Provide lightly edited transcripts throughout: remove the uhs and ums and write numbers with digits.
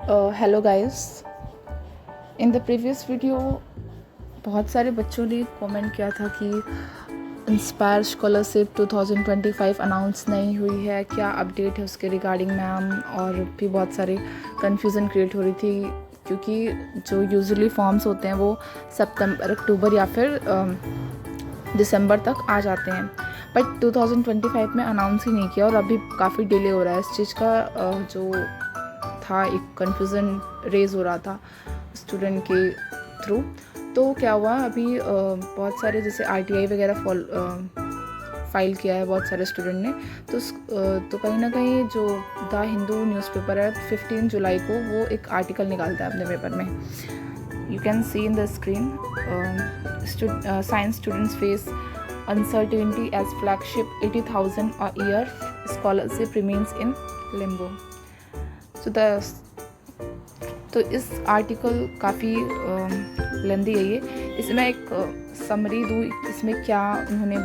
Hello guys, in the previous video बहुत सारे बच्चों ने कमेंट किया था कि इंस्पायर स्कॉलरशिप 2025 अनाउंस नहीं हुई है, क्या अपडेट है उसके रिगार्डिंग मैम। और भी बहुत सारे कन्फ्यूज़न क्रिएट हो रही थी क्योंकि जो यूजुअली फॉर्म्स होते हैं वो सितंबर, अक्टूबर या फिर दिसंबर तक आ जाते हैं, बट 2025 में अनाउंस ही नहीं किया और अभी काफ़ी डिले हो रहा है इस चीज़ का। जो था एक कन्फ्यूज़न रेज़ हो रहा था स्टूडेंट के थ्रू। तो क्या हुआ, अभी बहुत सारे जैसे RTI वगैरह फाइल किया है बहुत सारे स्टूडेंट ने। तो कहीं ना कहीं जो द हिंदू न्यूज़पेपर है 15 जुलाई को वो एक आर्टिकल निकालता है अपने पेपर में। You can see in the screen, science students face uncertainty as flagship 80,000 a year scholarship remains in limbo. तो इस आर्टिकल काफ़ी लेंदी है ये। इसमें एक समरी दूँ, इसमें क्या उन्होंने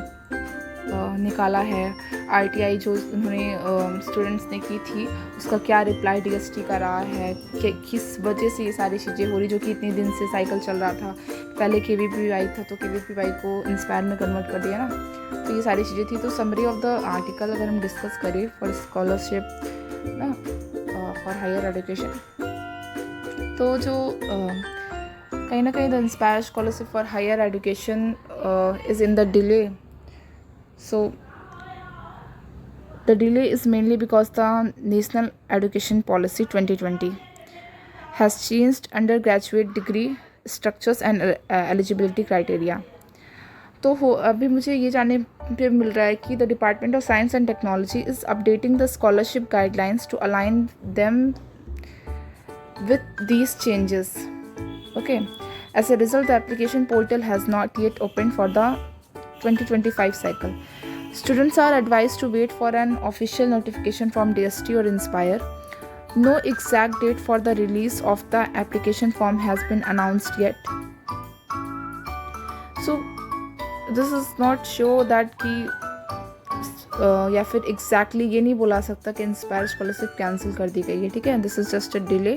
निकाला है, RTI जो उन्होंने स्टूडेंट्स ने की थी उसका क्या रिप्लाई DST का रहा है, कि किस वजह से ये सारी चीज़ें हो रही, जो कि इतने दिन से साइकिल चल रहा था। पहले KVPY था तो KVPY को इंस्पायर में कन्वर्ट कर दिया ना, तो ये सारी चीज़ें थी। तो समरी ऑफ द आर्टिकल अगर हम डिस्कस करें फॉर स्कॉलरशिप ना, फॉर हायर एजुकेशन, तो जो कहीं ना कहीं the inspire scholarship for higher education is in the delay. So the delay is mainly because the National Education Policy 2020 has changed undergraduate degree structures and eligibility criteria. तो अभी मुझे ये जानने पे मिल रहा है कि the department of science and technology is updating the scholarship guidelines to align them with these changes. Okay, as a result the application portal has not yet opened for the 2025 cycle. Students are advised to wait for an official notification from DST or Inspire. No exact date for the release of the application form has been announced yet. So this is not sure that कि या फिर exactly ये नहीं बोला सकता कि inspire scholarship cancel कर दी गई है, ठीक है। This is just a delay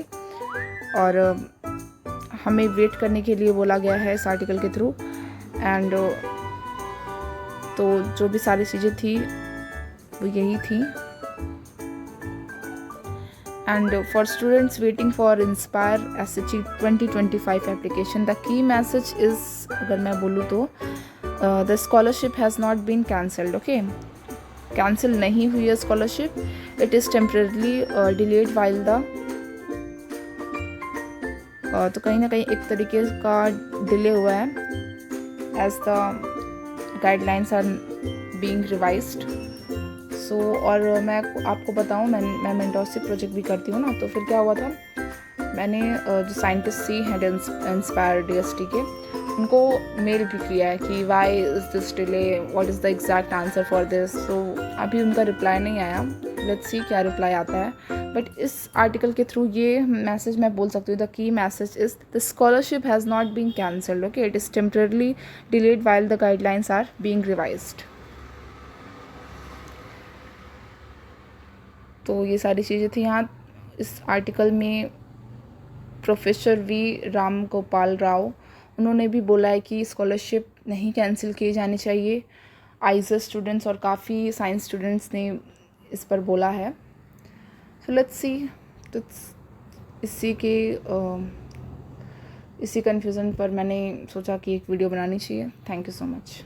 और हमें वेट करने के लिए बोला गया है इस आर्टिकल के थ्रू। एंड तो जो भी सारी चीज़ें थी वो यही थी। And for students waiting for inspire SHE 2025 application, the key message is, अगर मैं बोलूँ तो the scholarship has not been cancelled. Okay, cancel नहीं हुई है scholarship, it is temporarily delayed while the तो कहीं ना कहीं एक तरीके का डिले हुआ है as the guidelines are being revised. So और मैं आपको बताऊं, मैं मेंटरशिप प्रोजेक्ट भी करती हूँ ना, तो फिर क्या हुआ था, मैंने जो साइंटिस्ट सी हैं इंस्पायर DST के, उनको मेल भी किया है कि why is this delay, what is the exact answer for this. तो अभी उनका रिप्लाई नहीं आया, लेट्स सी क्या रिप्लाई आता है. बट इस आर्टिकल के थ्रू ये मैसेज मैं बोल सकती हूँ, the key message is the scholarship has not been cancelled. Okay, it is temporarily delayed while the guidelines are being revised. तो ये सारी चीज़ें थी यहाँ इस आर्टिकल में. Professor V. राम गोपाल राव, उन्होंने भी बोला है कि स्कॉलरशिप नहीं कैंसिल की जानी चाहिए. आइजर स्टूडेंट्स और काफ़ी साइंस स्टूडेंट्स ने इस पर बोला है. So let's see. तो इसी कन्फ्यूज़न पर मैंने सोचा कि एक वीडियो बनानी चाहिए. Thank you so much.